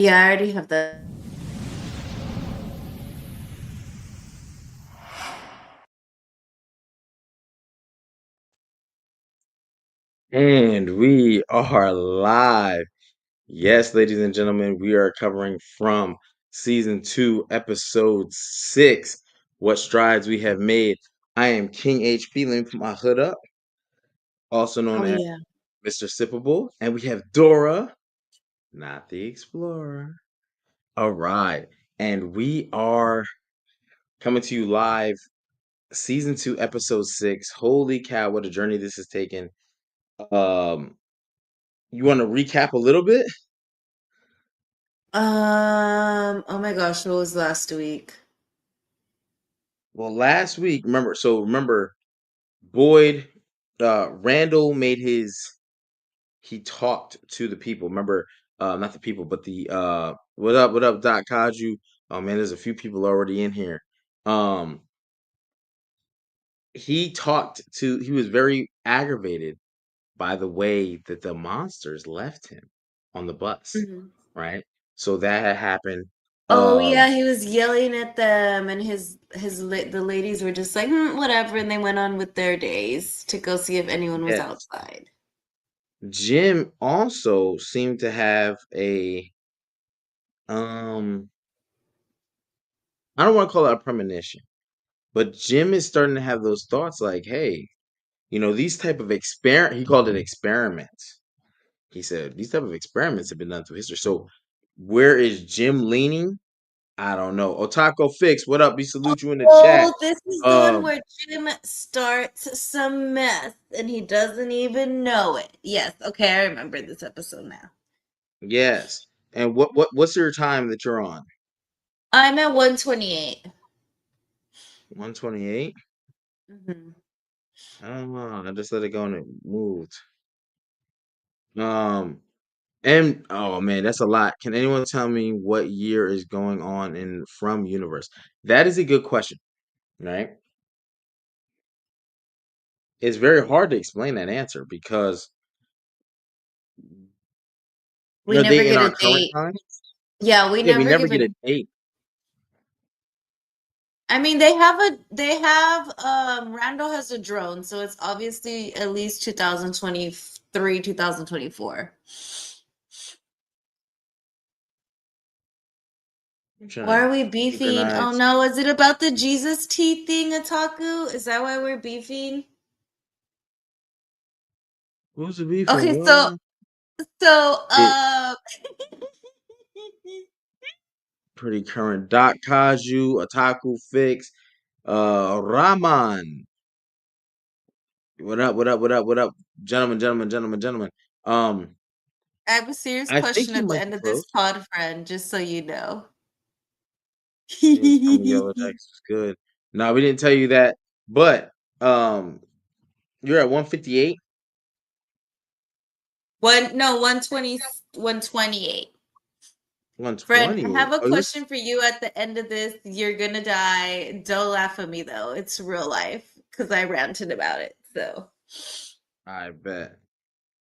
Yeah, I already have the. And we are live. Yes, ladies and gentlemen, we are covering from season 2, episode 6, What Strides We Have Made. I am King HP. Let me put my hood up, also known Oh as yeah. Mr. Sippable. And we have Dora, not the Explorer. All right. And we are coming to you live, season 2, episode 6. Holy cow, what a journey this has taken. Um, you want to recap a little bit? Oh my gosh, what was last week? Well, last week, remember Boyd, Randall made he talked to the people. Remember, not the people, but the what up, Doc Kaju? Oh man, there's a few people already in here. Um, he was very aggravated by the way that the monsters left him on the bus, Mhm. right? So that had happened. Oh Um, yeah, he was yelling at them, and the ladies were just like, whatever, and they went on with their days to go see if anyone was yes, outside. Jim also seemed to have a um I don't want to call it a premonition, but Jim is starting to have those thoughts like, hey, these type of he called it experiments. He said these type of experiments have been done through history. So where is Jim leaning? I don't know. Otaco Fix, what up? We salute you in the chat. Oh, this is the one Um, where Jim starts some mess and he doesn't even know it. Yes, okay, I remember this episode now. yes. And what's your time that you're on? I'm at 128. 128? Hmm. I don't know. I just let it go and it moved. Um, And oh man, that's a lot. Can anyone tell me what year is going on in From Universe? That is a good question, right? It's very hard to explain that answer because We are never they in get our a current date. time? Yeah, we Yeah, we never never get a given. date. I mean, they have Randall has a drone, so it's obviously at least 2023, 2024. I'm Why trying are to we beefing? Oh synchronize. no, is it about the Jesus tea thing, Otaku? Is that why we're beefing? Who's the beefing? Okay, What? so It pretty current. Doc Kaju, Otaku Fix, Raman. What up? What up? What up? What up? Gentlemen. Um, I have a serious I think question you at the might be end of this close. pod, friend, just so you know. Yeah, tell me Yellow Jackets was good. No, we didn't tell you that, but um, you're at 158, One no, 120, 128. Friend, I 128. have a Oh, you're. question for you at the end of this. You're gonna die. Don't laugh at me though. It's real life because I ranted about it. So I bet.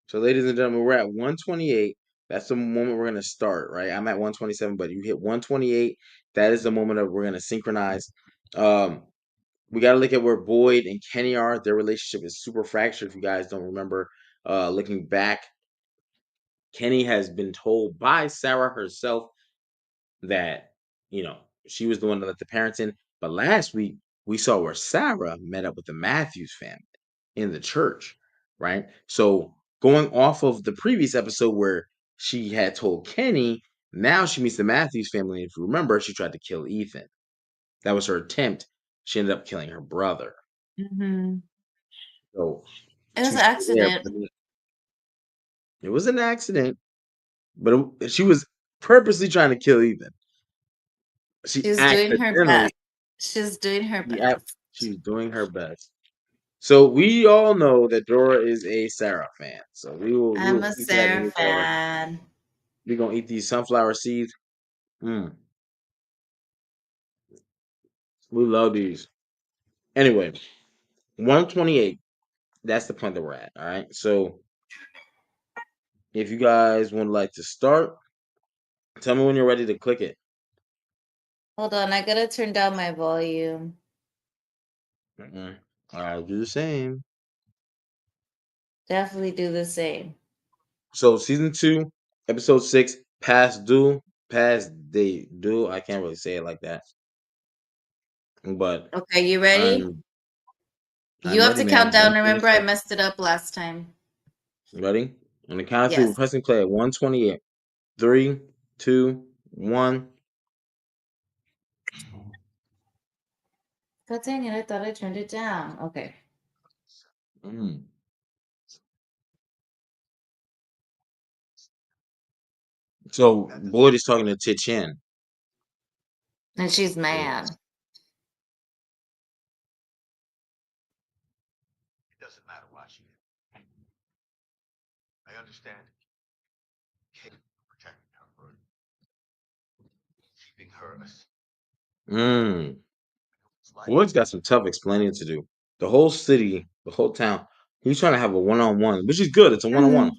So, ladies and gentlemen, we're at 128. That's the moment we're gonna start, right? I'm at 127, but you hit 128. That is the moment that we're gonna synchronize. Um, we got to look at where Boyd and Kenny are. Their relationship is super fractured. If you guys don't remember, looking back, Kenny has been told by Sarah herself that she was the one that let the parents in. But last week we saw where Sarah met up with the Matthews family in the church, right? So going off of the previous episode where she had told Kenny, now she meets the Matthews family. If you remember, she tried to kill Ethan. That was her attempt. She ended up killing her brother. Mhm. So It was to an stay there, accident. but it was an accident. But she was purposely trying to kill Ethan. She She was doing her best. accidentally She was doing her She act best. she's doing her best. So we all know that Dora is a Sarah fan. So we I'm will a keep that in Sarah your Dora. fan. We're gonna eat these sunflower seeds. Mm, we love these. Anyway, 128. That's the point that we're at. All right. So if you guys would like to start, Tell me when you're ready to click it. Hold on, I gotta turn down my volume. I'll do the same. Definitely do the same. So season 2, episode 6, Past Due. I can't really say it like that. But Okay, you ready? I'm You have ready, to man. count down. One thing Remember, I step. messed it up last time. Ready? On the count of 3, we're Yes. pressing play at 128. 3, 2, 1. God dang it, I thought I turned it down. Okay. Mm. So Boyd is talking to Tichin. And she's mad. It doesn't matter why she did. I understand. Kate protecting her, but keeping her as like Boyd's got some tough explaining to do. The whole city, the whole town, he's trying to have a one-on-one, which is good. It's a one-on-one.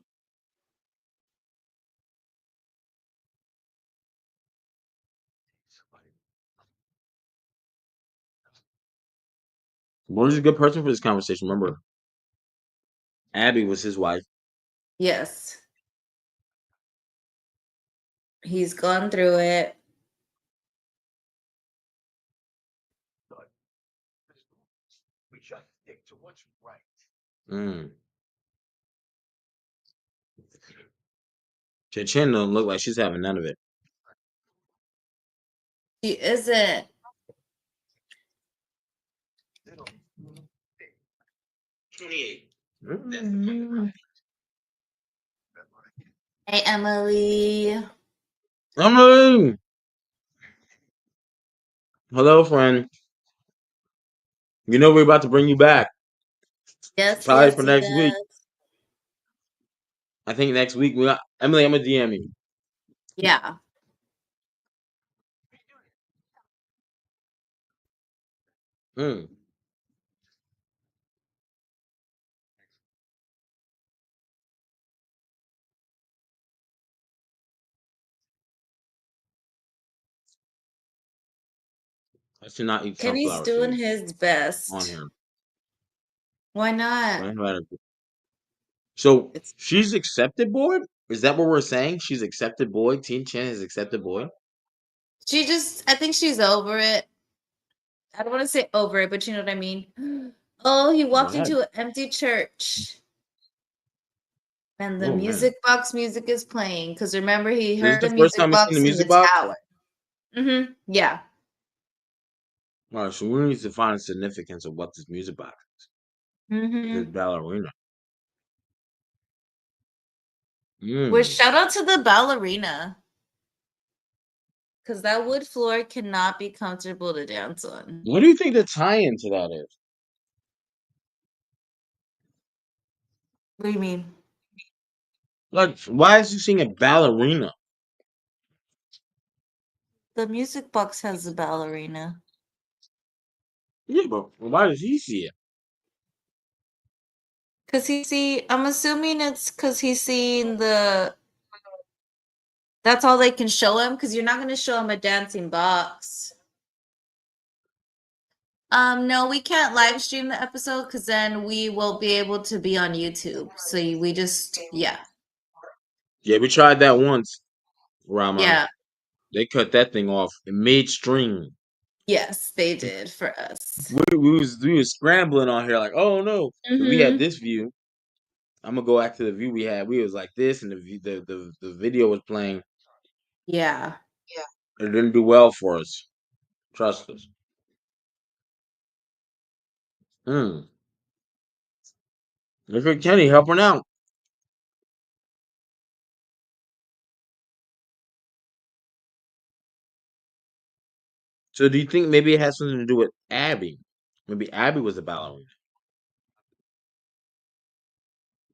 somebody. Boyd's a good person for this conversation. Remember, Abby was his wife. Yes. He's gone through it. But we just stick to what's right. Mm. Tichin don't look like she's having none of it. She isn't. Little 28. Hey, Emily. Emily! Hello, friend. You know we're about to bring you back. Yes, Probably yes, for he next week. does. I think next week we got Emily. I'm gonna DM you. Yeah. Mm. I should not eat Kenny's sunflower doing seeds his on best. here. Why not? Right, right. So It's she's accepted Boyd? Is that what we're saying? She's accepted Boyd? Teen Chen has accepted Boyd? I think she's over it. I don't want to say over it, but you know what I mean. Oh, he walked Right. into an empty church. And the Oh man. music box music is playing. Because remember, he This is heard the a first music time we've seen the box in music the box? tower. Yeah. Alright, so we need to find the significance of what this music box is. This ballerina. Well, Mm. shout out to the ballerina. Because that wood floor cannot be comfortable to dance on. What do you think the tie-in to that is? What do you mean? Like, why is he seeing a ballerina? The music box has a ballerina. Yeah, but why does he see it? I'm assuming it's because he's seeing that's all they can show him, because you're not going to show him a dancing box. No, we can't live stream the episode because then we will be able to be on YouTube. So we just, yeah. Yeah, we tried that once, Rama. Yeah. They cut that thing off in midstream. Yes, they did for us. We was scrambling on here like, oh no. We had this view. I'm gonna go back to the view we had. We was like this, and the video was playing. Yeah. It didn't do well for us. Trust us. Look at Kenny helping out. So do you think maybe it has something to do with Abby? Maybe Abby was a ballerina.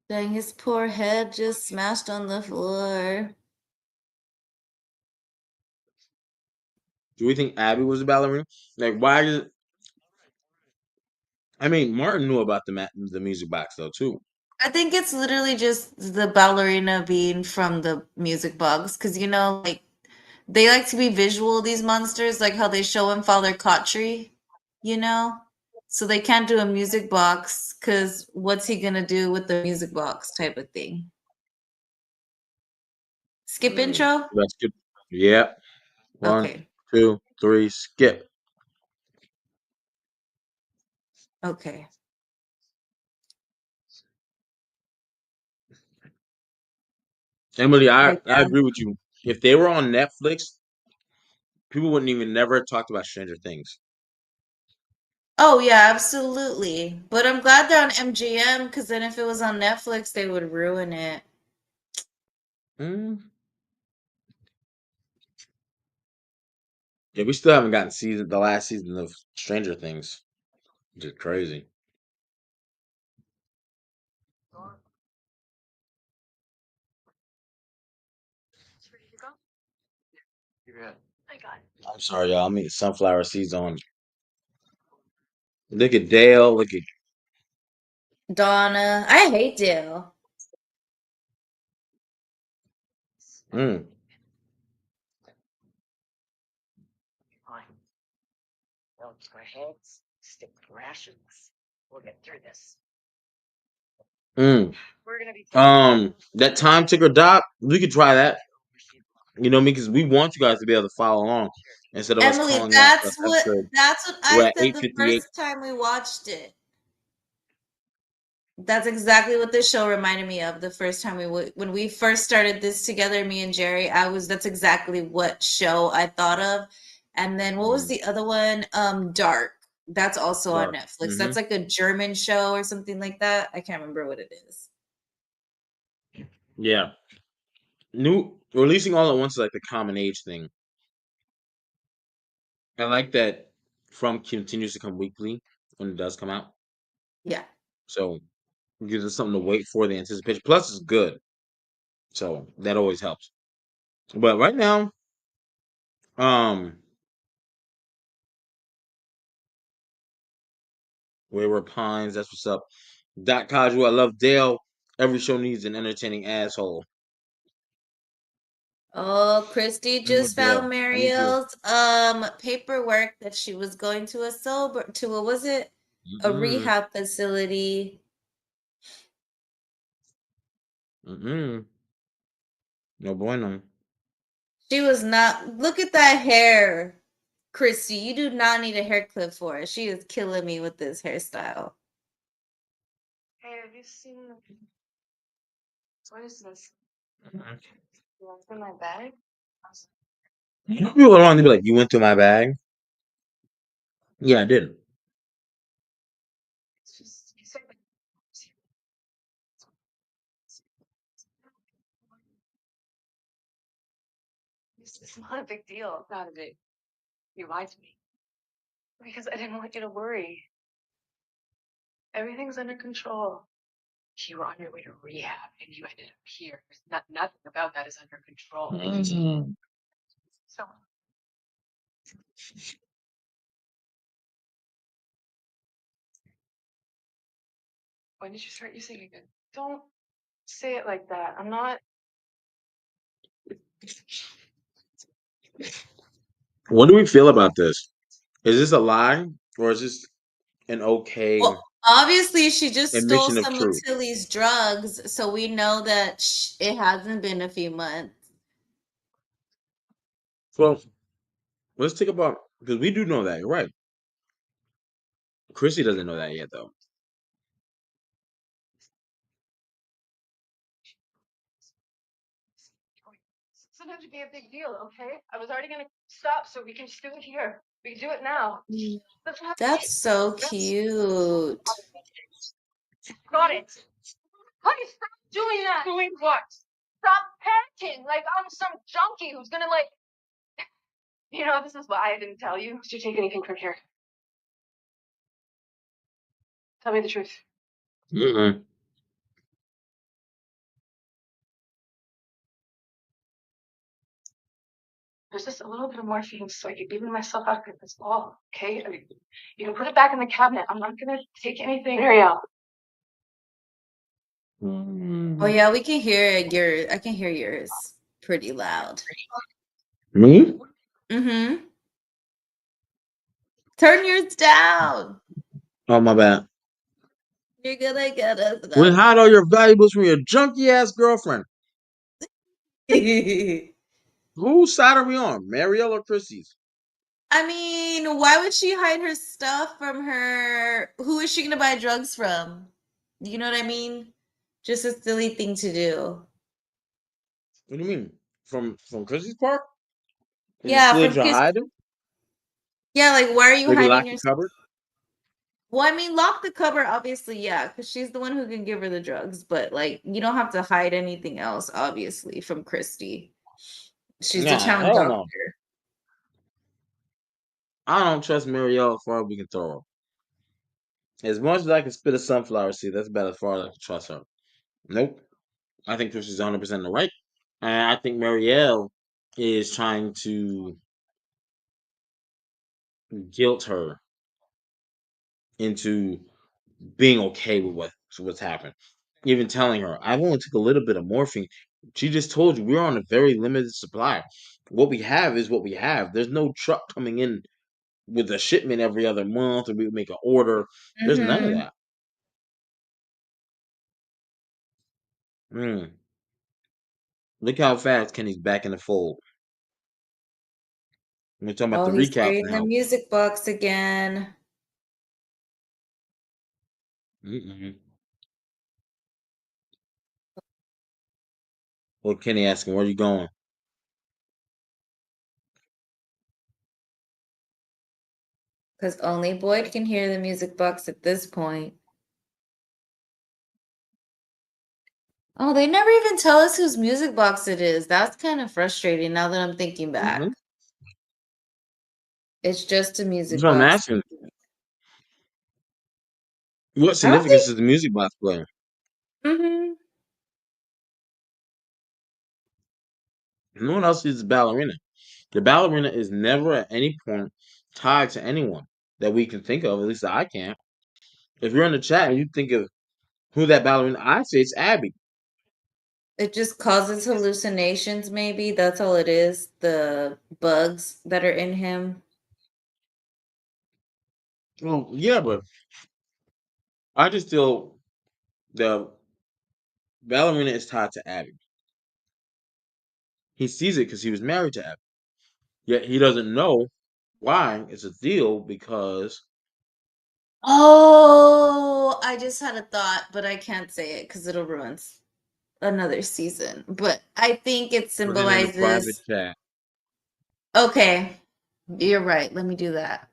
Dang, his poor head just smashed on the floor. Do we think Abby was a ballerina? Like, why did? I mean, Martin knew about the music box though too. I think it's literally just the ballerina being from the music box. Because, like, they like to be visual, these monsters, like how they show in Father Kotri, you know? So they can't do a music box because what's he gonna do with the music box type of thing? Skip intro? That's good. Yeah. 1, Okay. 2, 3, skip. Okay. Emily, I Right down. agree with you. If they were on Netflix, people wouldn't even never talked about Stranger Things. Oh yeah, absolutely. But I'm glad they're on MGM because then if it was on Netflix, they would ruin it. Mm. Yeah, we still haven't gotten the last season of Stranger Things, which is crazy. I'm sorry, y'all. I'm eating sunflower seeds on. Look at Dale. Look at. Donna, I hate Dale. Mm. Mm. That time ticker dot. We could try that. You know me, because we want you guys to be able to follow along instead of us Emily, calling out the episode. that's what We're I at said the 8:58. first time we watched it. That's exactly what this show reminded me of the first time when we first started this together, me and Jerry. That's exactly what show I thought of. And then what was the other one? Dark. That's also on Dark. Netflix. That's like a German show or something like that. I can't remember what it is. Yeah. New releasing all at once is like the common age thing. I like that From continues to come weekly when it does come out. Yeah. So it gives us something to wait for, the anticipation. Plus it's good. So that always helps. But right now, Wayward Pines, that's what's up. Dot Casual, I love Dale. Every show needs an entertaining asshole. Oh, Christy I'm with just Dale. found I'm with you. Mariel's paperwork that she was going to what was it? A Mm-mm. rehab facility. Mm-mm. No bueno. She was not. Look at that hair, Christy. You do not need a hair clip for it. She is killing me with this hairstyle. Hey, have you seen what is this? Mhm. You went through my bag? People are on to be like, you went through my bag? Yeah, I did. It's just you said it's not a big deal. Not a big. You lied to me. Because I didn't want you to worry. Everything's under control. You were on your way to rehab and you ended up here. There's nothing about that is under control. So when did you start using it again? Don't say it like that. I'm not. What do we feel about this? Is this a lie or is this an okay Well, obviously, she just stole admission of some of truth? Tilly's drugs, so we know that it hasn't been a few months. Well, let's think about, because we do know that. You're right. Chrissy doesn't know that yet, though. Sometimes it'd be a big deal, okay? I was already gonna stop, so we can just do it here. We can do it now. Doesn't have to be- That's so cute. Got it. Honey, stop doing that. Doing what? Stop panicking like I'm some junkie who's gonna like. You know, this is why I didn't tell you. Did you take anything from here? Tell me the truth. Mm-mm. There's just a little bit of morphine, so I could even myself out of this ball. Okay, I mean, you can put it back in the cabinet. I'm not gonna take anything. Ariel. Oh yeah, we can hear I can hear yours pretty loud. Me? Mm-hmm. Turn yours down. Oh, my bad. You're gonna get us. We hide all your valuables from your junky ass girlfriend. Whose side are we on? Marielle or Chrissy's? I mean, why would she hide her stuff from her? Who is she gonna buy drugs from? You know what I mean? Just a silly thing to do. What do you mean? From Chrissy's part? Is it Yeah, silly from to kiss. hide them? Yeah, like why are you Maybe lock hiding your? the cupboard? Well, I mean, lock the cupboard, obviously, yeah, because she's the one who can give her the drugs. But like, you don't have to hide anything else, obviously, from Christy. She's the Nah, town hell no. doctor. I don't trust Marielle as far as we can throw her. As much as I can spit a sunflower seed, that's about as far as I can trust her. Nope. I think Chrissy's 100% in the right. And I think Marielle is trying to guilt her into being okay with what's happened. Even telling her, I've only took a little bit of morphine. She just told you we're on a very limited supply. What we have is what we have. There's no truck coming in with a shipment every other month, or we make an order. There's none of Mm-hmm. that. Mm. Look how fast Kenny's back in the fold. We're talking about Oh, the he's recap creating the now. music box again. Mm-mm. Well, Kenny asking, where you going? Because only Boyd can hear the music box at this point. Oh, they never even tell us whose music box it is. That's kind of frustrating now that I'm thinking back. Mm-hmm. It's just a music So I'm box. asking, what I don't significance think. is the music box playing? Mm-hmm. No one else sees the ballerina. The ballerina is never at any point tied to anyone that we can think of. At least I can't. If you're in the chat and you think of who that ballerina, I say it's Abby. It just causes hallucinations, maybe. That's all it is. The bugs that are in him. Well, yeah, but I just feel the ballerina is tied to Abby. He sees it because he was married to Abby. Yet he doesn't know why it's a deal because Oh, I just had a thought, but I can't say it because it'll ruin another season. But I think it put it in a private symbolizes. chat. Okay, you're right. Let me do that.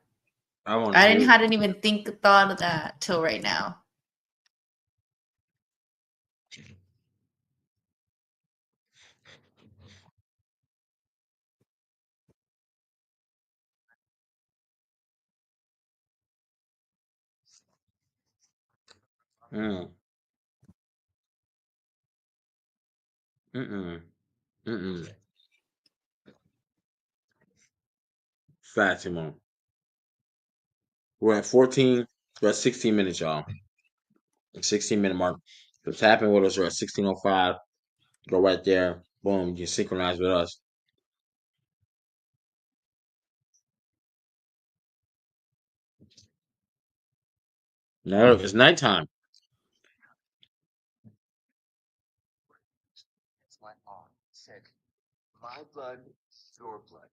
I want to I hear didn't it. hadn't even thought of that till right now. Mm. Mm-mm. Mm-mm. Fatima. We're at 14. We're at 16 minutes, y'all. 16-minute mark. So tapping with us are at 16:05. Go right there. Boom. You can synchronize with us. No, it's nighttime. It's my arm. Said, my blood, your blood.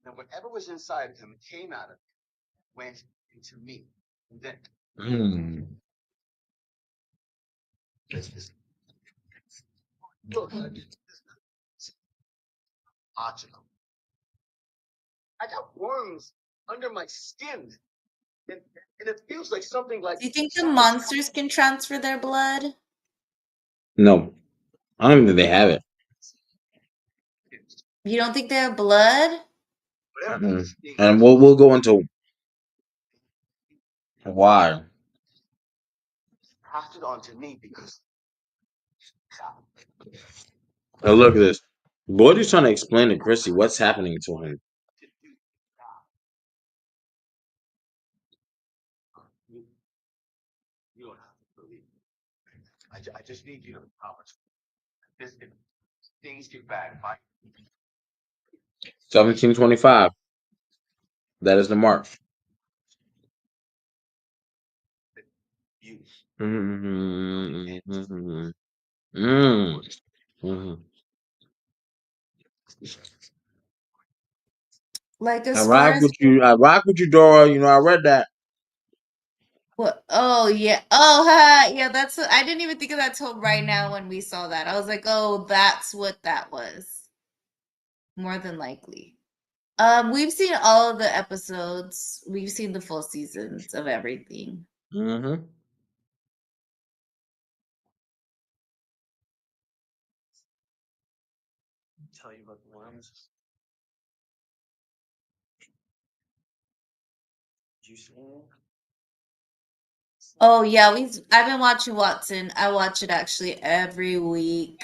And whatever was inside of him came out of him, went into me. And then this look, it's optional. I got worms under my skin. And it feels like something like Do you think the monsters can transfer their blood? No, I don't even think they have it. You don't think they have blood? whatever Mm-mm. these things And we'll go into why. passed it on to me because Now look at this. Boyd trying to explain to Chrissy what's happening to him. you, you don't have to believe me. I just need you to promise. If things get bad, if I 1725. That is the mark. You. Mm. Mhm. Like I as far rock as with you. I rock with you, Dora. You know, I read that. what? Oh yeah. Oh ha. Yeah. I didn't even think of that till right now when we saw that. I was like, oh, that's what that was. More than likely. We've seen all of the episodes. We've seen the full seasons of everything. Mm-hmm. Tell you about the worms. Did you see it? Oh yeah, I've been watching Watson. I watch it actually every week.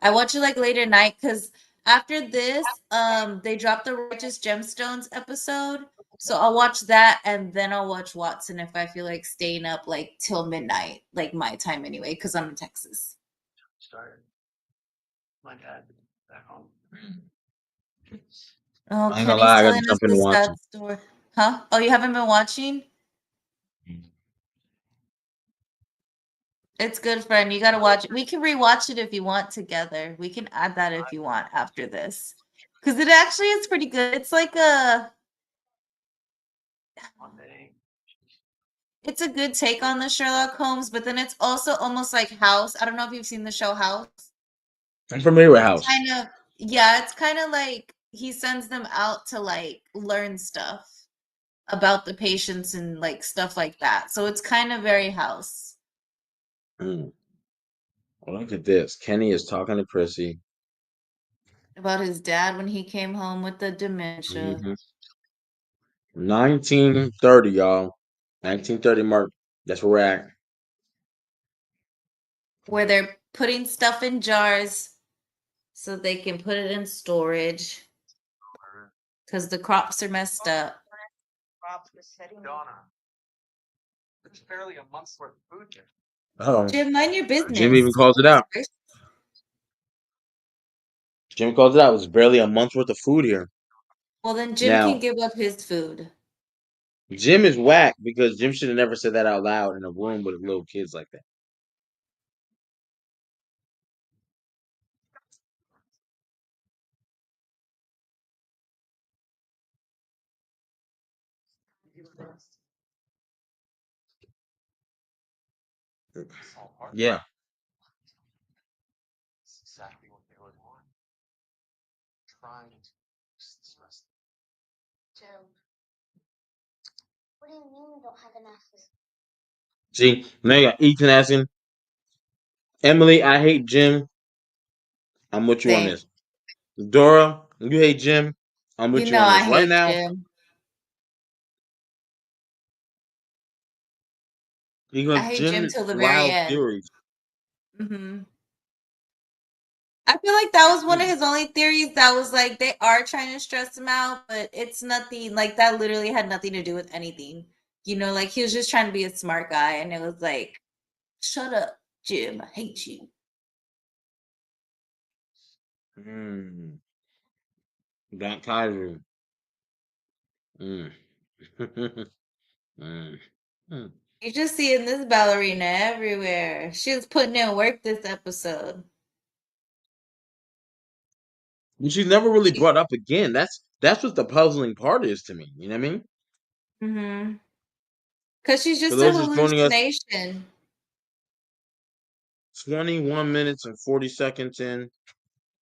I watch it like late at night because after this, they dropped the Righteous Gemstones episode. So I'll watch that and then I'll watch Watson if I feel like staying up like till midnight, like my time anyway, because I'm in Texas. Started. My dad back home. Oh, I ain't gonna Kenny's lie. I gotta telling us jump in the and watch sad it. story. Huh? Oh, you haven't been watching? It's good, friend. You gotta watch it. We can rewatch it if you want together. We can add that if you want after this. Because it actually is pretty good. It's like One day. it's a good take on the Sherlock Holmes, but then it's also almost like House. I don't know if you've seen the show House. I'm familiar with It's House. kind of, yeah, it's kind of like he sends them out to like learn stuff about the patients and like stuff like that. So it's kind of very House. Mm. Well, look at this. Kenny is talking to Chrissy. About his dad when he came home with the dementia. Mm-hmm. 1930, y'all. 1930 mark. That's where we're at. Where they're putting stuff in jars so they can put it in storage because the crops are messed up. Donna. There's barely a month's worth of food here. Oh, Jim, mind your business. Jim even calls it out. Jim calls it out. It was barely a month's worth of food here. Well, then Jim Now, can give up his food. Jim is whack because Jim should have never said that out loud in a room with little kids like that. Yeah. It's exactly what they would want. Trying to stress. Jim, what do you mean you don't have enough? See, now you got Ethan asking, Emily, I hate Jim. I'm with you on Same. this. Dora, you hate Jim. I'm You with you know on I this. Right hate now, Jim. I because hate Jim Jim is till the very wild end. theories. Hmm I feel like that was one of Mm. his only theories that was like they are trying to stress him out, but it's nothing like that literally had nothing to do with anything. You know, like he was just trying to be a smart guy and it was like, shut up, Jim. I hate you. Mm. Black Kaiser. Mm. mm. Mm. You're just seeing this ballerina everywhere. She was putting in work this episode. And she's never really She, brought up again. That's what the puzzling part is to me. You know what I mean? mm-hmm. Because she's For just a those just joining us, hallucination. 21 minutes and 40 seconds in.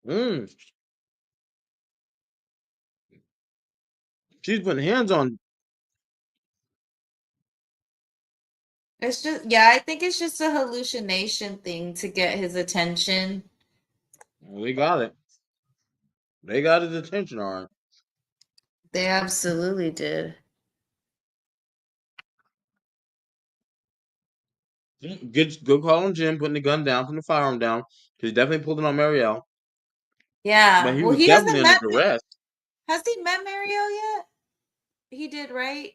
Mm. She's putting hands on. It's just, yeah, I think it's just a hallucination thing to get his attention. Well, they got it. They got his attention, all right. They absolutely did. Good call on Jim putting the gun down, putting the firearm down. He definitely pulled it on Marielle, but Yeah. he Well, was he definitely hasn't under met. duress. Has he met Mario yet? He did, right?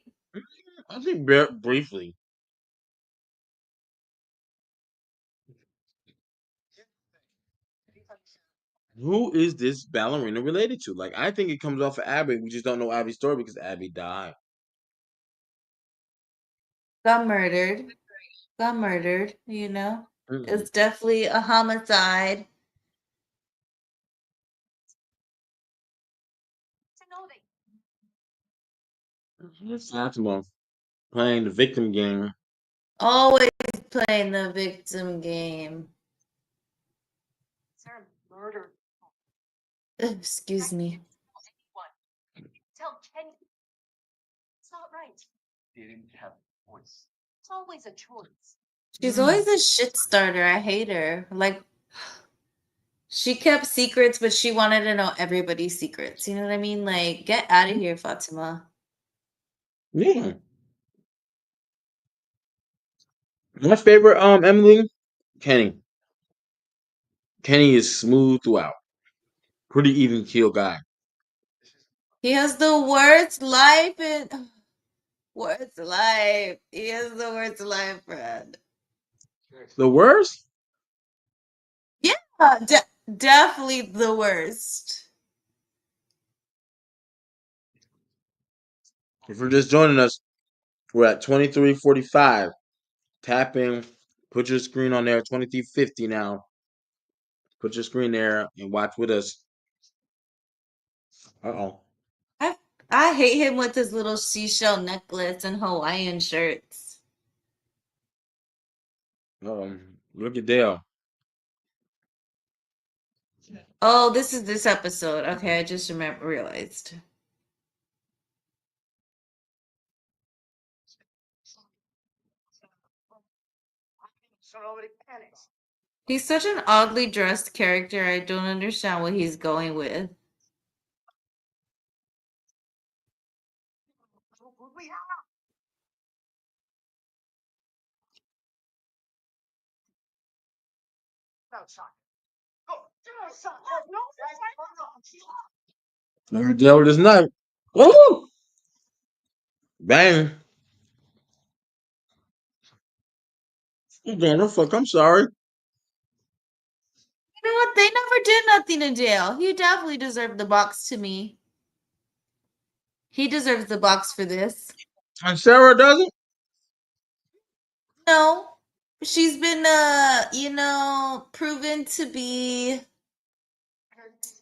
I think briefly. Who is this ballerina related to? Like, I think it comes off of Abby. We just don't know Abby's story because Abby died. Got murdered. Got murdered, you know? Mm-mm. It's definitely a homicide. To know that It's Fatima playing the victim game. Always playing the victim game. Sarah murdered Excuse me. anyone. Tell Kenny. It's not right. They didn't have a voice. It's always a choice. She's always a shit starter. I hate her. Like, she kept secrets, but she wanted to know everybody's secrets. You know what I mean? Like, get out of here, Fatima. Yeah. My favorite, Emily, Kenny. Kenny is smooth throughout. Pretty even keel guy. He has the worst life in worst life. He has the worst life, friend. The worst? Yeah, definitely the worst. If you're just joining us, we're at 23:45. Tap in, put your screen on there, 23:50 now. Put your screen there and watch with us. Uh-oh. I hate him with his little seashell necklace and Hawaiian shirts. Look at Dale. Oh, this is this episode. Okay, I just realized. So nobody panics. He's such an oddly dressed character. I don't understand what he's going with. We have. No, son. Go. No, son. No, Dale does not. Oh! Bang. Okay, no fuck, I'm sorry. You know what? They never did nothing to Dale. He definitely deserved the box to me. He deserves the box for this. And Sarah doesn't? No. She's been proven to be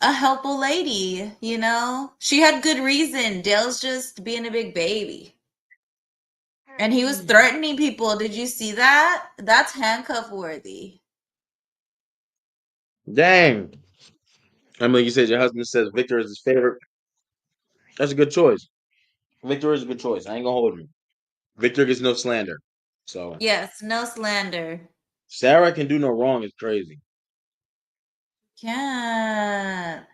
a helpful lady, you know? She had good reason. Dale's just being a big baby. And he was threatening people. Did you see that? That's handcuff worthy. Dang. Emily, you said your husband says Victor is his favorite. That's a good choice. Victor is a good choice. I ain't gonna hold you. Victor gets no slander. So Yes, no slander. Sarah can do no wrong. It's crazy. Can't.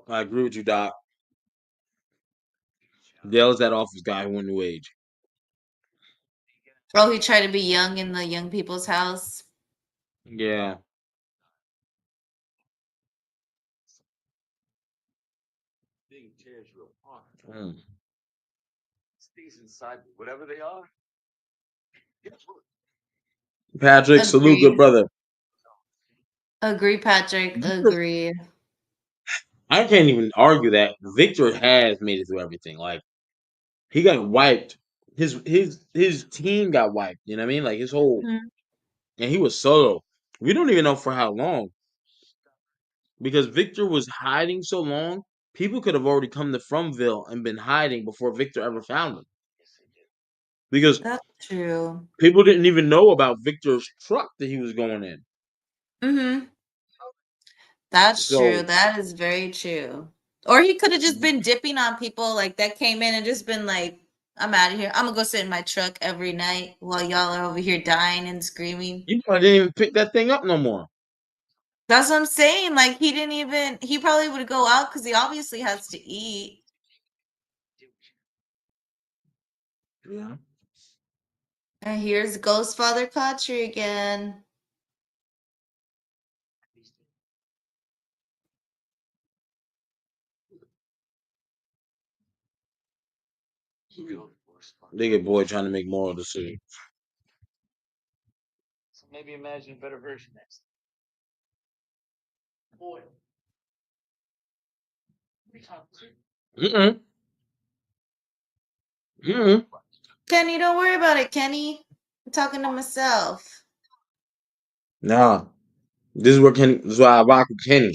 I agree with you, Doc. Dale's that office guy who went new age. Oh, he tried to be young in the young people's house. Yeah. Tears you apart. Mm. Things inside me, whatever they are. Patrick, salute, good Agree. brother. Agree, Patrick. Agree. I can't even argue that Victor has made it through everything. Like he got wiped. His team got wiped. You know what I mean? Like his whole Mhm. and he was solo. We don't even know for how long because Victor was hiding so long. People could have already come to Fromville and been hiding before Victor ever found them because That's true. people didn't even know about Victor's truck that he was going in. Mm-hmm. That's true. So That is very true. Or he could have just been dipping on people like that came in and just been like, I'm out of here. I'm gonna go sit in my truck every night while y'all are over here dying and screaming. he probably didn't even pick that thing up no more. That's what I'm saying. Like he probably would go out because he obviously has to eat. Yeah. And here's Ghost Father Khatri again. Nigga boy trying to make moral decisions. So maybe imagine a better version next time. Boy. Mm-mm. Mm-mm. Kenny, don't worry about it, Kenny. I'm talking to myself. Nah. This is why I rock with Kenny.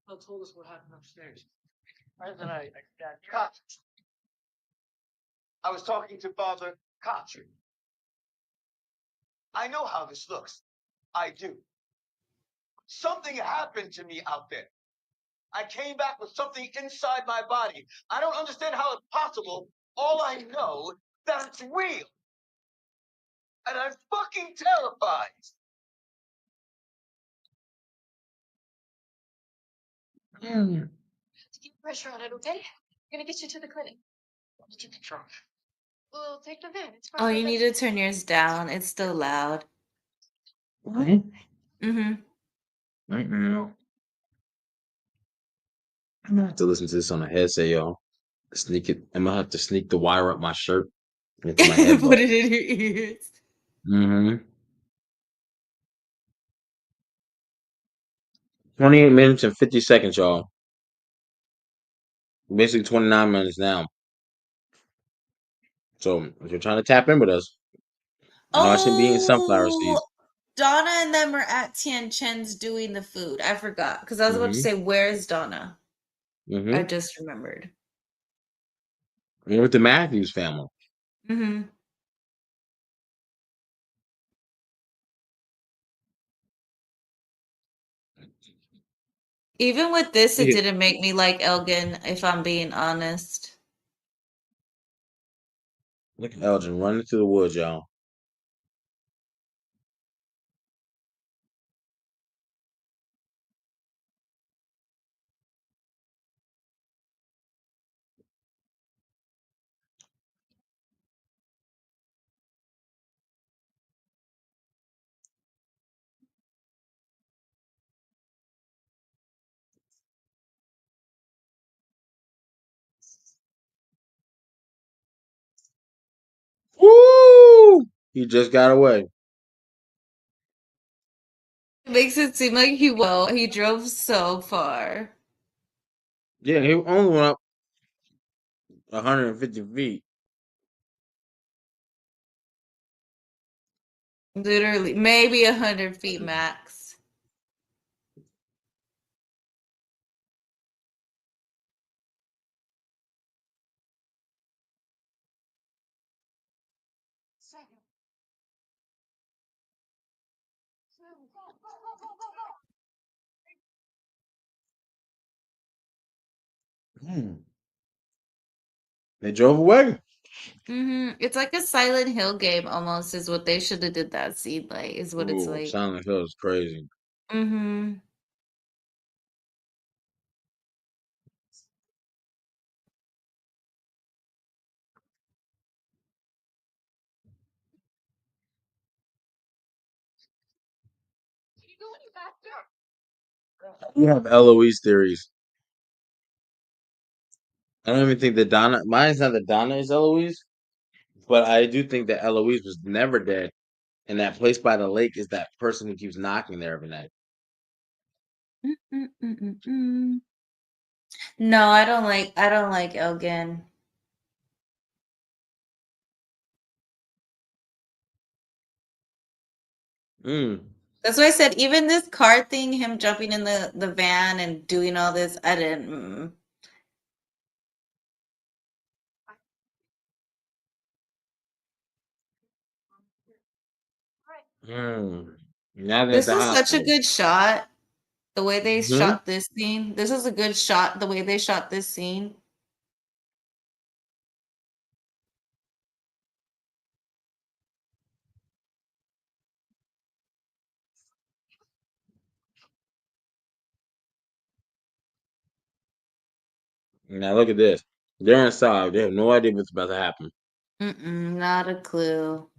Well, told us what happened upstairs. Right then I got caught. I was talking to Father Koch. I know how this looks. I do. Something happened to me out there. I came back with something inside my body. I don't understand how it's possible. All I know that it's real. And I'm fucking terrified. Mm. Keep pressure on it, okay? I'm gonna get you to the clinic. Let's take the trunk. We'll take the van. It's fine. Oh, you need to turn yours down. It's still loud. What? Mm-hmm. Right now. I'm gonna have to listen to this on a headset, y'all. Sneak it. I'm gonna have to sneak the wire up my shirt into my Put headbutt. it in your ears. Mm-hmm. 28 minutes and 50 seconds, y'all. Basically 29 minutes now. So if you're trying to tap in with us, I know I shouldn't be eating sunflower Oh, seeds. Donna and them are at Tian Chen's doing the food. I forgot because I was about to Mm-hmm. say, where's Donna? Mm-hmm. I just remembered. You're with the Matthews family. Mm-hmm. Even with this, it Yeah. didn't make me like Elgin, if I'm being honest. Look at Elgin running through the woods, y'all. Woo! He just got away. It makes it seem like he drove so far. Yeah, he only went up 150 feet. Literally, maybe 100 feet max. Hmm. They drove away. It's like a Silent Hill game almost, is what they should have did that scene like, is what it's Ooh, like. Silent Hill is crazy. Mm-hmm. What are you doing back there? You have Eloise theories. I don't even think that Donna. Mine's not that Donna is Eloise, but I do think that Eloise was never dead, and that place by the lake is that person who keeps knocking there every night. Mm-mm-mm-mm-mm. No, I don't like Elgin. Mm. That's why I said even this car thing, him jumping in the van and doing all this, I didn't. Mm. Now they're at This the was such a hospital. good shot. The way they Hmm. shot this scene. This was a good shot. The way they shot this scene. Now look at this. They're inside. They have no idea what's about to happen. Not a clue.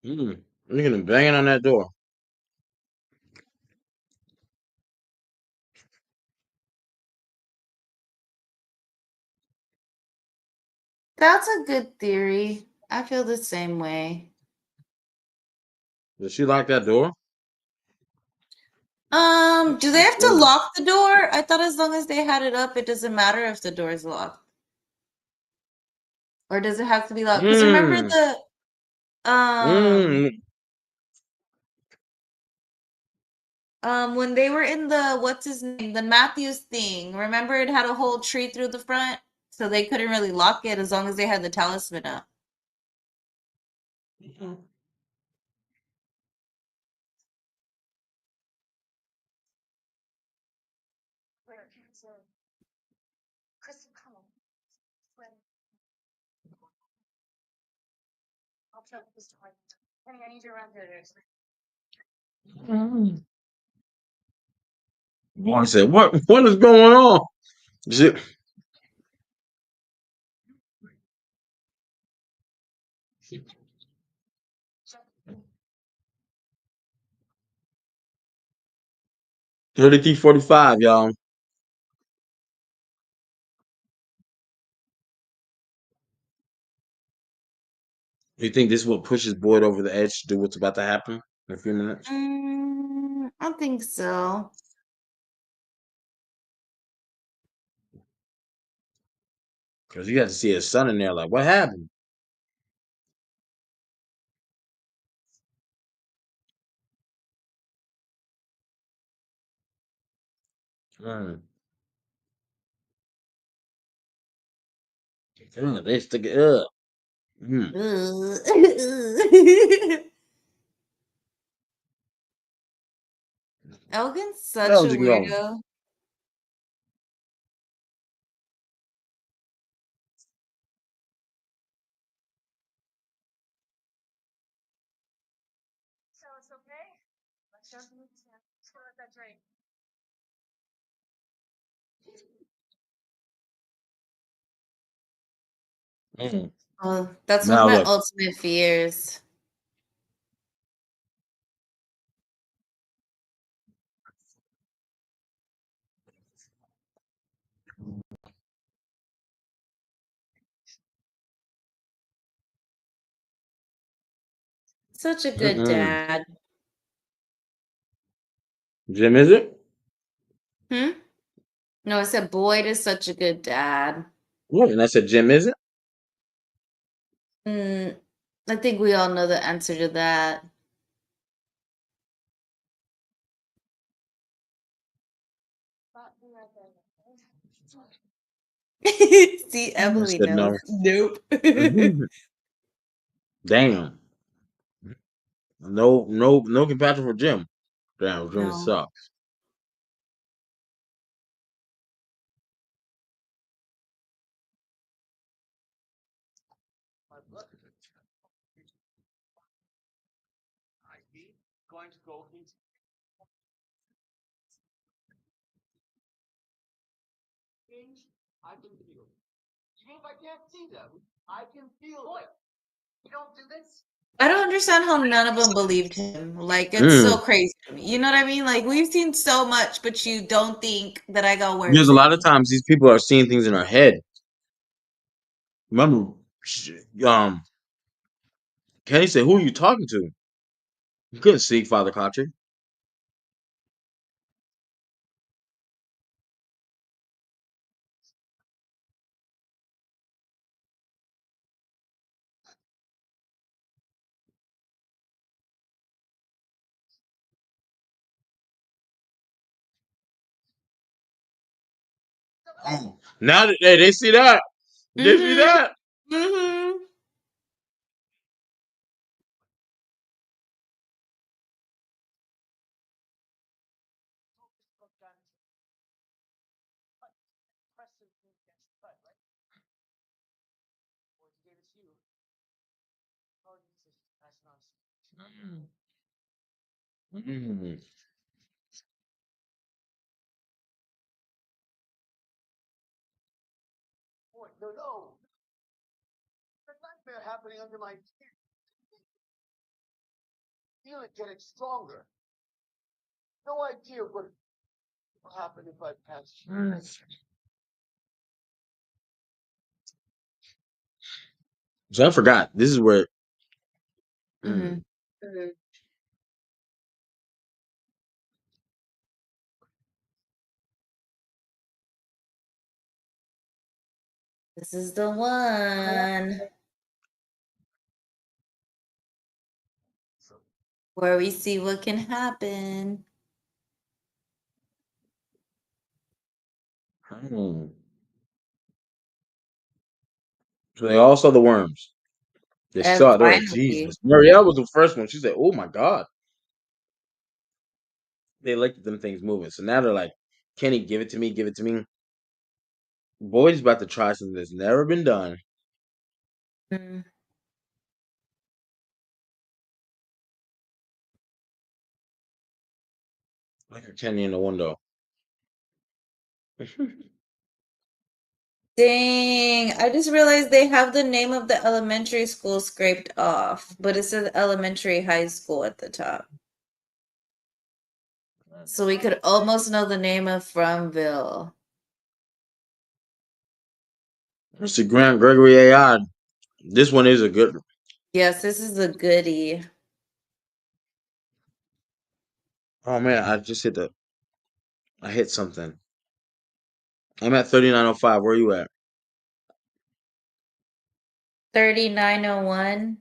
Mm. Look at him banging on that door. That's a good theory. I feel the same way. Does she lock that door? Do they have to Mm. lock the door? I thought as long as they had it up, it doesn't matter if the door is locked. Or does it have to be locked? Because remember Mm. the Mm. when they were in the what's his name, the Matthews thing, remember it had a whole tree through the front? So they couldn't really lock it as long as they had the talisman up. Kristen, come on. I'll tell this story. Honey, I need you around here. Boy, I said, what is going on? She- 33-45, y'all. You think this is what pushes Boyd over the edge to do what's about to happen in a few minutes? I think so. Because you got to see his son in there, like, what happened? Mm. They stick it up. Mm. Elgin's Where such a else you can go? weirdo. So it's okay? Let's just let that drink. Mm. Oh, that's one of Now my look. ultimate fears. Such a good Mm-mm. dad. Jim, is it? Hmm? No, I said Boyd is such a good dad. What? And I said, Jim, is it? Mm, I think we all know the answer to that. See, I Emily said knows. no. Nope. Damn. No compassion for Jim. Damn, Jim No. sucks. My blood I be going to go into things I can feel. Even if I can't see them, I can feel them. You don't do this? I don't understand how none of them believed him. Like, it's so Mm. crazy to me. You know what I mean? Like, we've seen so much, but you don't think that I got work Because a for lot of you. times these people are seeing things in their head. Remember, Kenny said, "Who are you talking to?" You couldn't see Father Kocher. Now that they see that, they see Mm-hmm. that. Mm-hmm. Mm. No. The nightmare happening under my feet. feel it getting stronger. No idea what will happen if I pass. So I forgot. This is where. Mhm. This is the one where we see what can happen. Hmm. So they all saw the worms. They And saw it. They're like, finally, Jesus. Marielle was the first one. She said, "Oh my God." They looked at them things moving. So now they're like, Kenny, give it to me. Give it to me. Boyd's about to try something that's never been done. mm, Like a Kenny in the window. dang, I just realized they have the name of the elementary school scraped off, but it says elementary high school at the top. So we could almost know the name of Fromville. It's the Grant Gregory AI. This one is a good. Yes, this is a goodie. Oh man, I just hit the. I hit something. I'm at 3905. Where are you at? 3901.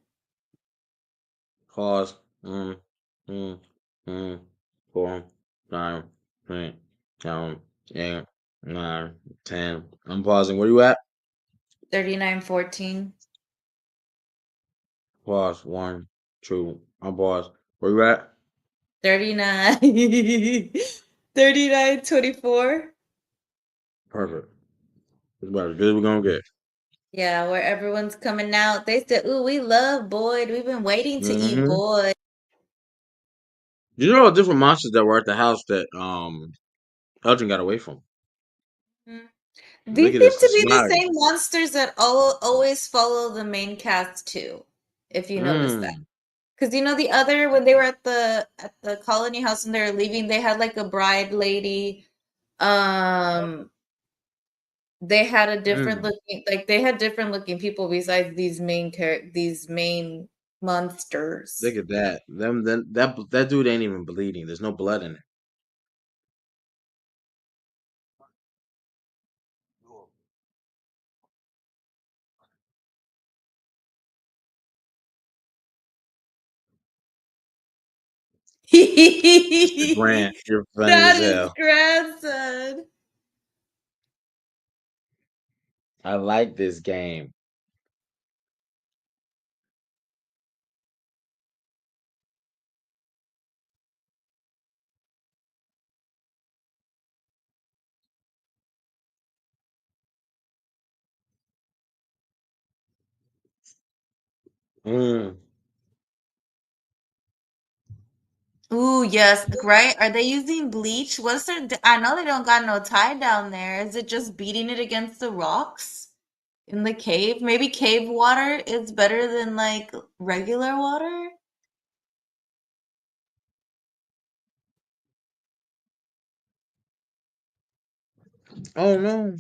Pause. Mm, mm, mm, 4, 9, 8, 7, 8, 9, 10. I'm pausing. Where you at? 3914. Pause. 1, 2. I'm paused. Where you at? 39. 3924. Perfect. It's about as good as we're gonna get. Yeah, where everyone's coming out. They said, "Ooh, we love Boyd. We've been waiting to eat Mm-hmm. Boyd." You know all the different monsters that were at the house that Elgin got away from. Mm. Look These at seem this, the to be the smiley. same monsters that always follow the main cast too, if you notice that. Because you know the other when they were at the colony house and they were leaving, they had like a bride lady. They had a different Mm. looking like they had different looking people besides these main monsters. Look at that. That dude ain't even bleeding. There's no blood in it. Mr. Grant, you're funny That as is hell. grandson. I like this game. Mm. Ooh, yes, right? Are they using bleach? What's their I know they don't got no tie down there. Is it just beating it against the rocks in the cave? Maybe cave water is better than like regular water? Oh no.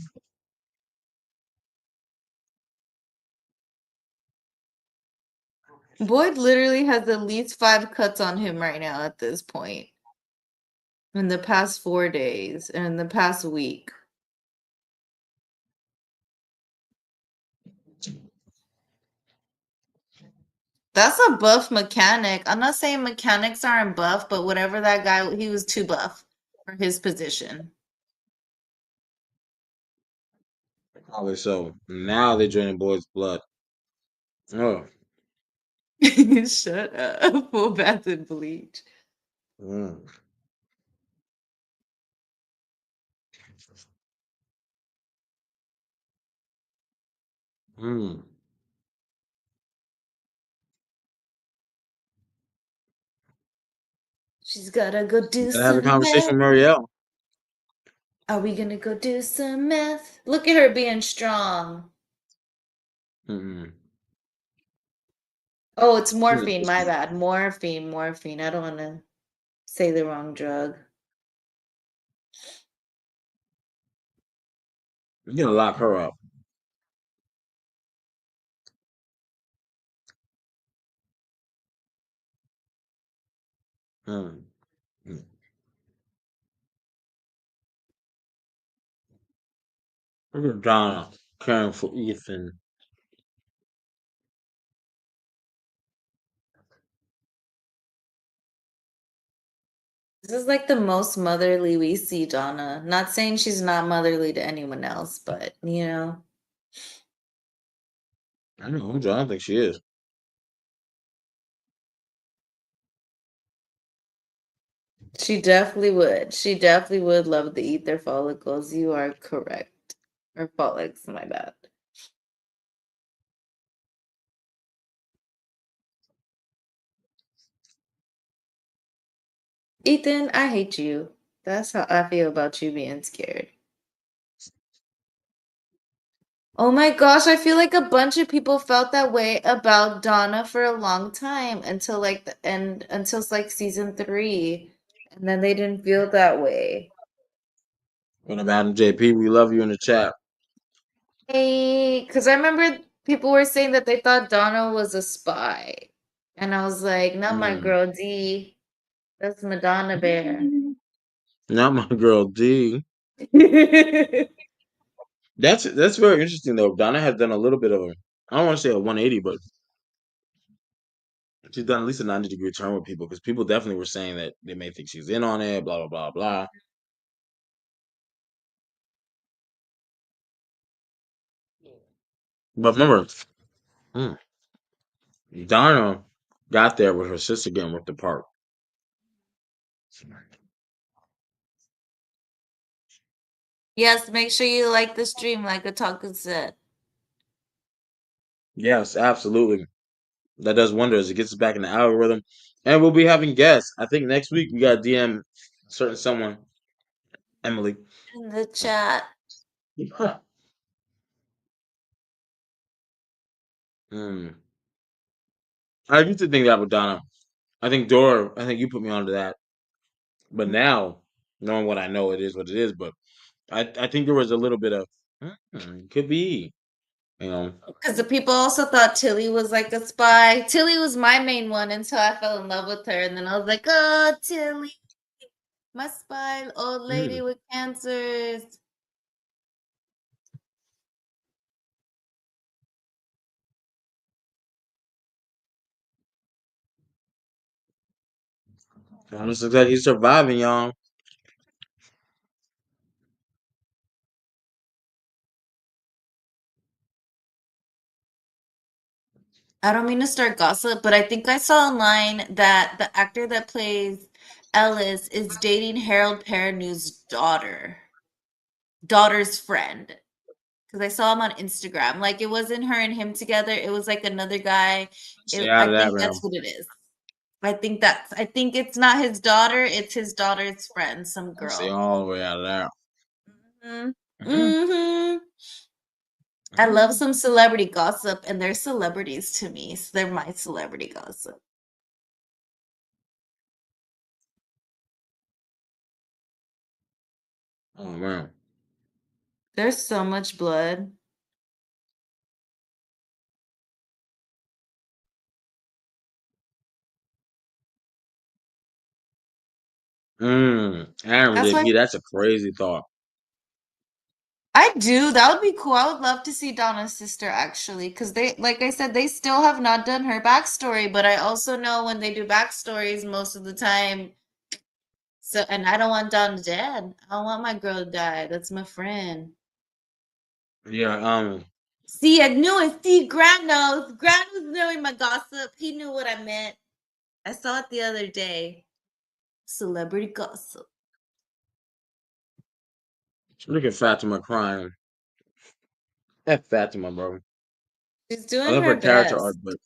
Boyd literally has at least 5 cuts on him right now at this point. In the past 4 days and in the past week. That's a buff mechanic. I'm not saying mechanics aren't buff, but whatever that guy, he was too buff for his position. Probably so. Now they're draining Boyd's blood. Oh. Shut up. Full bath in bleach. Mm. Mm. She's gotta go do Gotta have a some conversation meth. with Marielle. Are we gonna go do some meth? Look at her being strong. Mm-mm. Oh, it's She's a morphine. My pussy. bad. Morphine. I don't want to say the wrong drug. You're gonna lock her up. Mm. Mm. Look at Donna caring for Ethan. This is like the most motherly we see Donna. Not saying she's not motherly to anyone else, but you know, I don't think she is. she definitely would. She definitely would love the ether follicles. You are correct. Or follics, my bad. Ethan, I hate you. That's how I feel about you being scared. Oh my gosh, I feel like a bunch of people felt that way about Donna for a long time until like the end, until like season 3. And then they didn't feel that way. What about him, JP? We love you in the chat. Hey, because I remember people were saying that they thought Donna was a spy. And I was like, not my Mm. girl D. That's Madonna Bear. Not my girl D. That's very interesting though. Donna has done a little bit of a, I don't want to say a 180, but she's done at least a 90-degree turn with people because people definitely were saying that they may think she's in on it, blah blah blah blah. But remember, mm, Donna got there with her sister getting ripped apart. Yes, make sure you like the stream, like Otaku said. Yes, absolutely. That does wonders. It gets us back in the algorithm, and we'll be having guests. I think next week we got DM certain someone, Emily. In the chat. Mm. I used to think that with Donna. I think Dora. I think you put me onto that. But now, knowing what I know, it is what it is. But I think there was a little bit of could be, you know. Because the people also thought Tilly was like a spy. Tilly was my main one until I fell in love with her. And then I was like, oh, Tilly, my spy old lady Mm. with cancers. Thomas looks like he's surviving, y'all. I don't mean to start gossip, but I think I saw online that the actor that plays Ellis is dating Harold Perrineau's daughter's friend. Because I saw him on Instagram. Like it wasn't her and him together. It was like another guy. Stay I out of that think realm. that's what it is. I think it's not his daughter, it's his daughter's friend, some Stay girl. all the way out of that. hmm Mhm. hmm I love some celebrity gossip, and they're celebrities to me, so they're my celebrity gossip. Oh man. There's so much blood. Aaron That's why JP, that's a crazy thought. I do. That would be cool. I would love to see Donna's sister actually, because they, like I said, they still have not done her backstory. But I also know when they do backstories, most of the time. So, and I don't want Donna dead. I don't want my girl to die. That's my friend. Yeah, See, I knew it. See, Grant knows. Grant was knowing my gossip. He knew what I meant. I saw it the other day. Celebrity gossip. look at Fatima crying. That Fatima, bro. She's I doing love her her character best. arc, but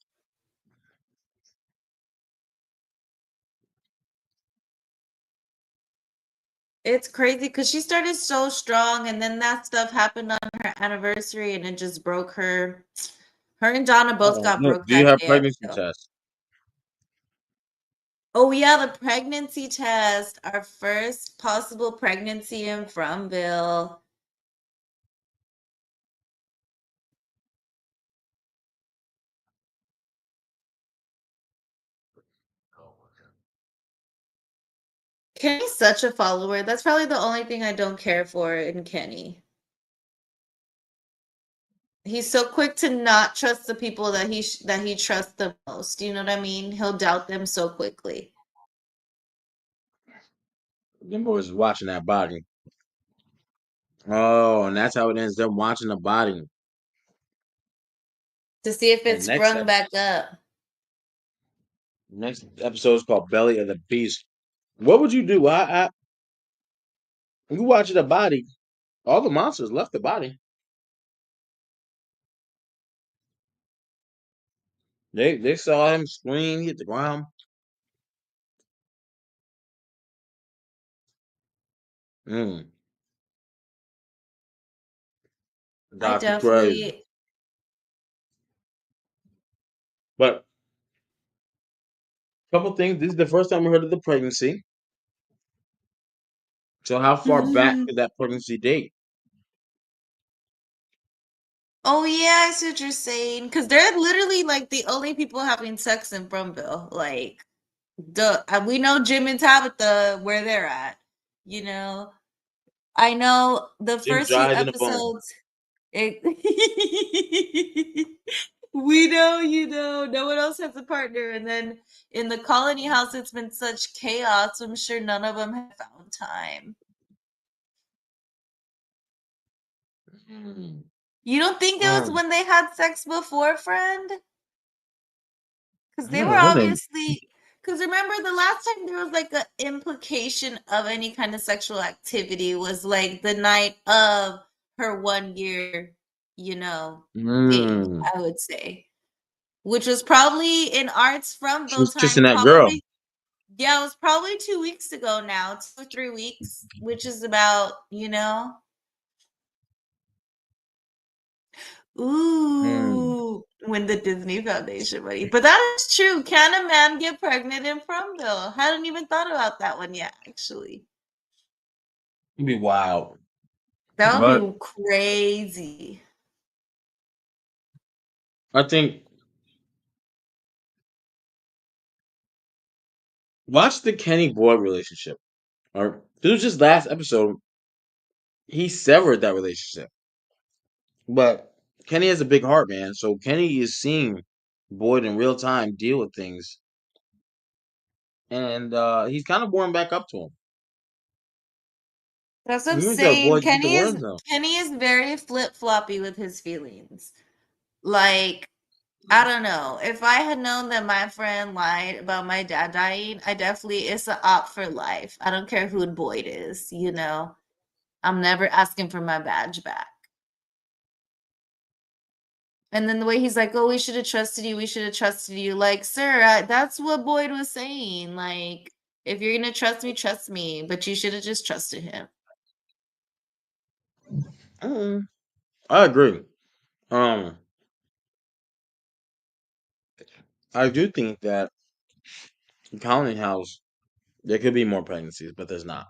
It's crazy because she started so strong, and then that stuff happened on her anniversary, and it just broke her. Her and Donna both got No, broke do you that have day, I pregnancy feel. tests? Oh yeah, the pregnancy test. Our first possible pregnancy in Fromville. Kenny's such a follower. That's probably the only thing I don't care for in Kenny. He's so quick to not trust the people that he trusts the most. You know what I mean? He'll doubt them so quickly. Them boys is watching that body. Oh, and that's how it ends. They're watching the body. To see if And it's sprung back up. next episode is called Belly of the Beast. What would you do? You watching the body. All the monsters left the body. They saw him scream, hit the ground. Mm. I Dr. Crazy. definitely But couple things. This is the first time we heard of the pregnancy. So how far back did that pregnancy date? Oh yeah, I see what you're saying. Because they're literally like the only people having sex in Fromville. Like, we know Jim and Tabitha where they're at. You know, I know the Jim first few dries in a bone. episodes. It, we know, no one else has a partner. And then in the colony house, it's been such chaos. I'm sure none of them have found time. You don't think it was when they had sex before, friend? Because they were obviously. Because remember, the last time there was like an implication of any kind of sexual activity was like the night of her 1 year, thing, I would say. Which was probably in Art's She Fromville was kissing time. that girl. Yeah, it was probably 2 weeks ago now, 2 or 3 weeks, which is about, ooh, when the Disney Foundation money. But that is true. Can a man get pregnant in Fromville? Hadn't even thought about that one yet, actually. It'd be wild. That would be crazy. I think watch the Kenny Boyd relationship. Or this was just last episode. He severed that relationship. But Kenny has a big heart, man. So Kenny is seeing Boyd in real time deal with things. And he's kind of warming back up to him. That's what I'm You can tell saying. Boyd get the words out. Kenny is very flip-floppy with his feelings. Like, I don't know. If I had known that my friend lied about my dad dying, it's an op for life. I don't care who Boyd is, I'm never asking for my badge back. And then the way he's like, oh, we should have trusted you. We should have trusted you. Like, sir, that's what Boyd was saying. Like, if you're going to trust me. But you should have just trusted him. I agree. I do think that in Colony House there could be more pregnancies, but there's not.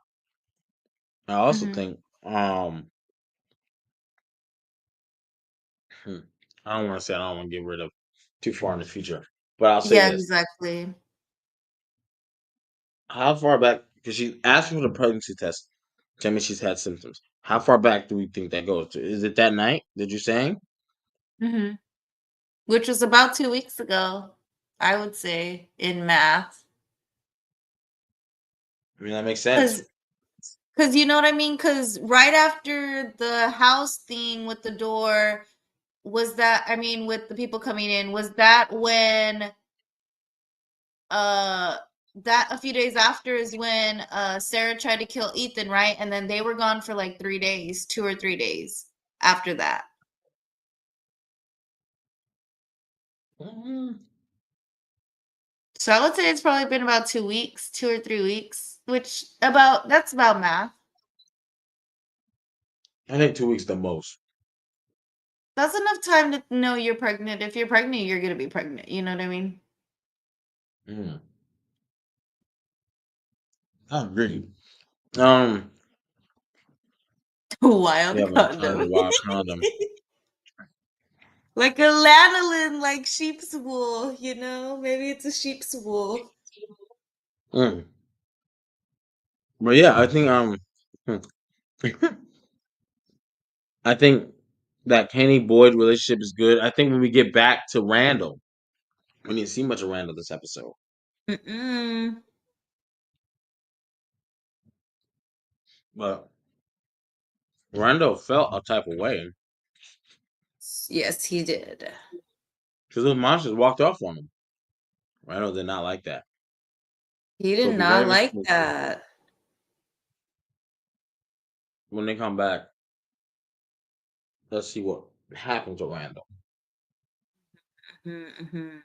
I also think I don't want to say I don't want to get rid of too far in the future, but I'll say Yeah, this: exactly. how far back? Because she asked for the pregnancy test. Tell me she's had symptoms. How far back do we think that goes to? Is it that night that you're saying? Which was about 2 weeks ago, I would say, in math. I mean, that makes sense. Because you know what I mean? Because right after the house thing with the door, with the people coming in, was that when that a few days after is when Sarah tried to kill Ethan, right? And then they were gone for like 3 days, 2 or 3 days after that. So I would say it's probably been about 2 weeks, 2 or 3 weeks, that's about math. I think 2 weeks the most. That's enough time to know you're pregnant. If you're pregnant, you're gonna be pregnant. You know what I mean? Mm, I agree. Um, Wild yeah, but trying condom. to wild condom. Like a lanolin, like sheep's wool, you know? Maybe it's a sheep's wool. Mm. But yeah, I think I think that Kenny Boyd relationship is good. I think when we get back to Randall, we didn't see much of Randall this episode, Mm-mm. but Randall felt a type of way Yes, he did. because those monsters walked off on him. Randall did not like that, He so did it'll be not very like interesting to see that. when they come back. Let's see what happens to Randall. Mm-hmm.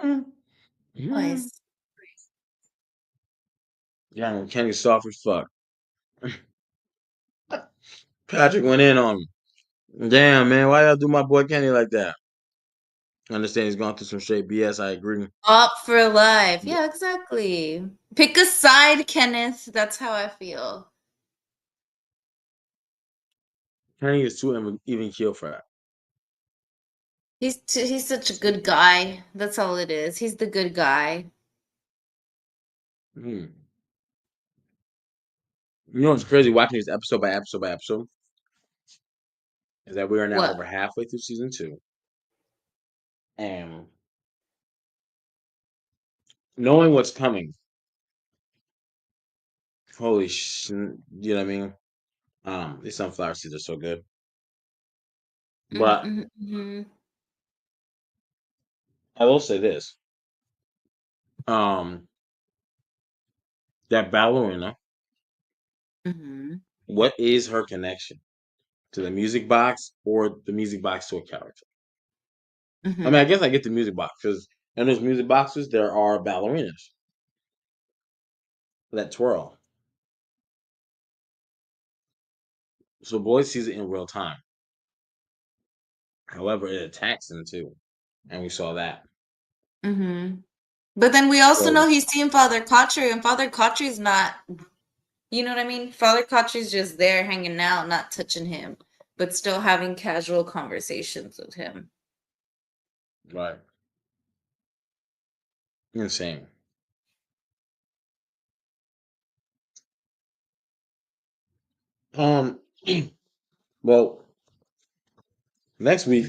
Mm. Nice. Yeah, and Kenny's soft as fuck. Patrick went in on him. Damn, man, why y'all do my boy Kenny like that? I understand he's gone through some straight BS. I agree. Up for life. But Yeah, exactly. Pick a side, Kenneth. That's how I feel. Kenny is too even keel for that. He's such a good guy. That's all it is. He's the good guy. Hmm. You know what's crazy watching this episode by episode by episode is that we are now What? over halfway through season 2, and knowing what's coming. Holy sh! You know what I mean? These sunflower seeds are so good. But Mm-hmm. I will say this: um, that ballerina. Mm-hmm. What is her connection to the music box or the music box to a character? I mean, Mm-hmm. I guess I get the music box because in those music boxes there are ballerinas that twirl. So Boyd sees it in real time. However, it attacks him too, and we saw that. Mm-hmm. But then we also So know he's seen Father Kotri, and Father Kotri's not, you know what I mean? Father Kotri's just there hanging out, not touching him, but still having casual conversations with him. right, insane. Um, well, next week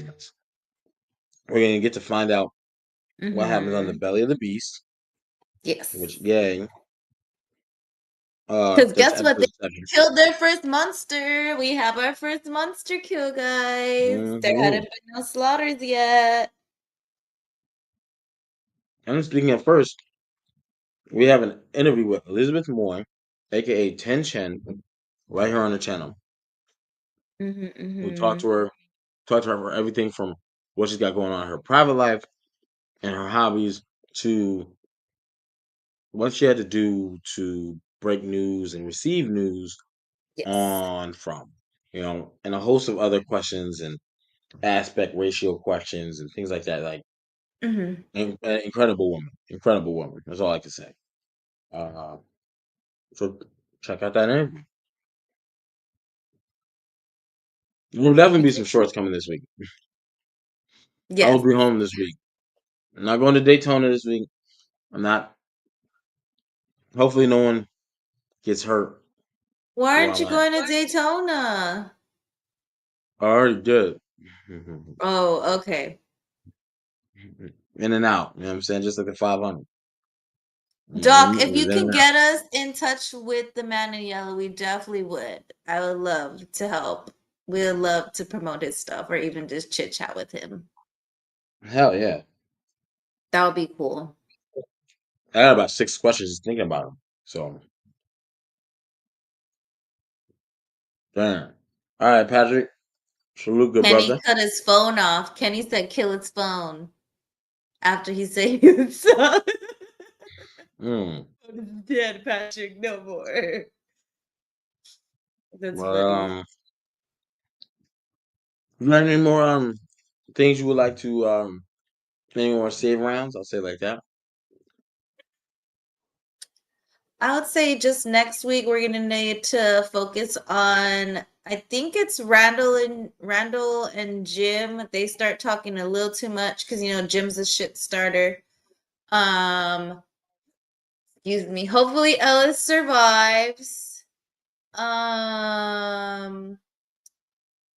we're gonna get to find out what happens on the Mm-hmm. belly of the beast. Yes. Which, yay! Because That's guess what? They episode 7. killed their first monster. We have our first monster kill, guys. There Hmm. hadn't been no slaughters yet. And speaking of first, we have an interview with Elizabeth Moore, aka Ten Chen, right here on the channel. Mm-hmm, We mm-hmm. talked to her for everything from what she's got going on in her private life and her hobbies to what she had to do to break news and receive news Yes. on from, and a host of other questions and aspect ratio questions and things like that. Like, Mm-hmm. incredible woman, incredible woman. That's all I can say. Uh, so check out that interview. There'll definitely be some shorts coming this week. I will Yes. be home this week. I'm not going to Daytona this week. I'm not. Hopefully, no one gets hurt Why where aren't I'm you at. going to Daytona? I already did. Oh, okay. In and out. You know what I'm saying? Just like the 500. Doc, It if was you in can and out. get us in touch with the man in yellow, we definitely would. I would love to help. We would love to promote his stuff or even just chit chat with him. Hell yeah. That would be cool. I got about 6 questions just thinking about him. So, damn. All right, Patrick. Salute, good Kenny brother. cut his phone off. Kenny said kill its phone after he said he would suck. Mm. Dead Patrick no more. That's Well, funny. you got any more things you would like to any more save rounds? I'll say it like that. I would say just next week we're gonna need to focus on. I think it's Randall and Jim. They start talking a little too much because Jim's a shit starter. Excuse me. Hopefully Ellis survives.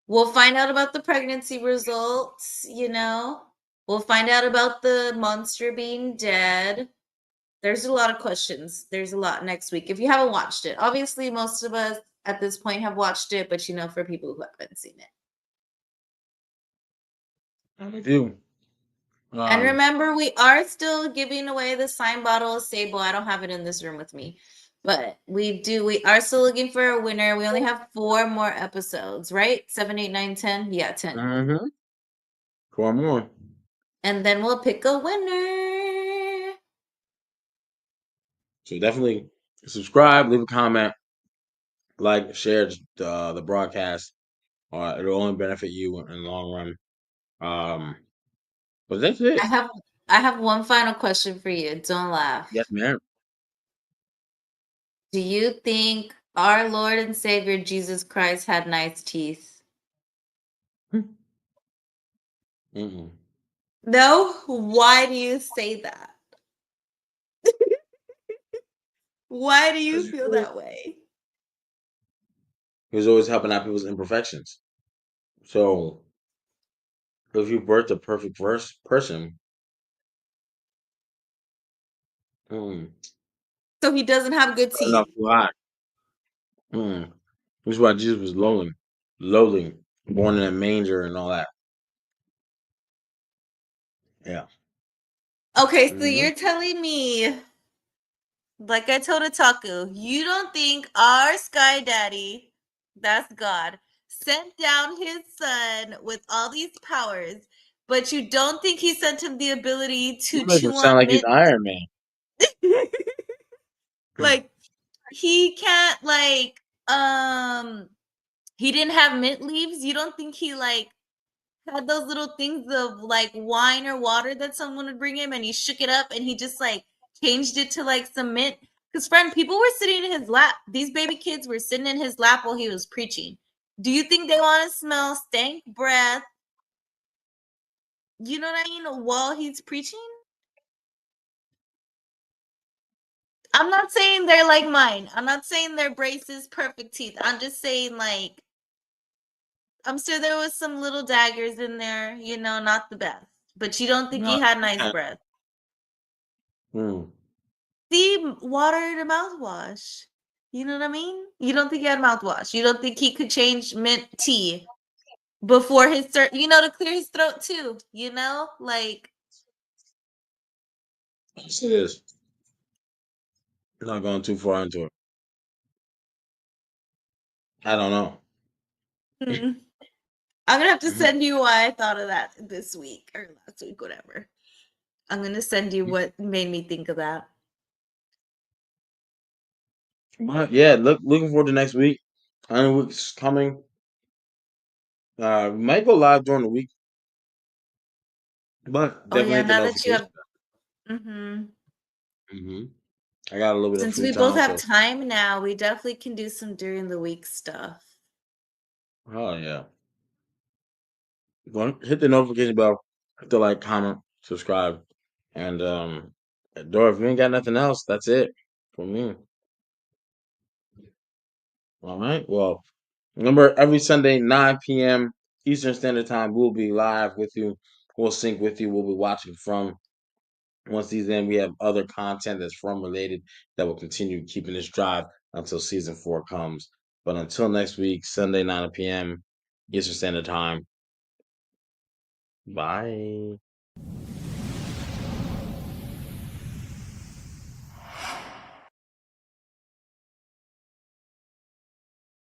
We'll find out about the pregnancy results. We'll find out about the monster being dead. There's a lot of questions. There's a lot next week. If you haven't watched it, obviously most of us at this point have watched it, but for people who haven't seen it. I do. And remember, we are still giving away the signed bottle of Sable. I don't have it in this room with me, but we are still looking for a winner. We only have 4 more episodes, right? 7, 8, 9, 10. Yeah, 10. Mm-hmm. 4 more. And then we'll pick a winner. So definitely subscribe, leave a comment, like, share the broadcast. It'll only benefit you in the long run. But that's it. I have one final question for you. Don't laugh. Yes, ma'am. Do you think our Lord and Savior Jesus Christ had nice teeth? Mm-mm. No? Why do you say that? Why do you feel that way? He was always helping out people's imperfections. So if you birth a perfect person, So he doesn't have good enough teeth. too high. This is why Jesus was lowly, born in a manger and all that. Yeah. Okay, so Mhm. you're telling me, like I told Otaku, you don't think our Sky Daddy, that's God, sent down his son with all these powers, but you don't think he sent him the ability to You make him chew sound on like he's mint? Iron Man. Like, he can't, he didn't have mint leaves? You don't think he, had those little things of, wine or water that someone would bring him, and he shook it up, and he just, changed it to, some mint? Because, friend, people were sitting in his lap. These baby kids were sitting in his lap while he was preaching. Do you think they want to smell stank breath? You know what I mean? While he's preaching? I'm not saying they're like mine. I'm not saying their braces perfect teeth. I'm just saying, I'm sure there was some little daggers in there, not the best. But you don't think he No. had nice breath? Mm. See, water to mouthwash. You know what I mean? You don't think he had mouthwash. You don't think he could change mint tea before his to clear his throat too. Yes, it is. Not going too far into it. I don't know. I'm gonna have to send you why I thought of that this week or last week, whatever. I'm gonna send you what made me think of that. But yeah, looking forward to next week. I know week's coming. We might go live during the week, but Oh definitely yeah, hit the now that you notification. have I got a little bit of since free we both time, have so time now, we definitely can do some during the week stuff. oh yeah. Well, hit the notification bell, hit the like, comment, subscribe, and Dora, if you ain't got nothing else, that's it for me. All right. Well, remember every Sunday 9 p.m. Eastern Standard Time, we'll be live with you. We'll sync with you. We'll be watching from. Once these end, we have other content that's from related that will continue keeping this drive until season 4 comes. But until next week, Sunday 9 p.m. Eastern Standard Time. Bye.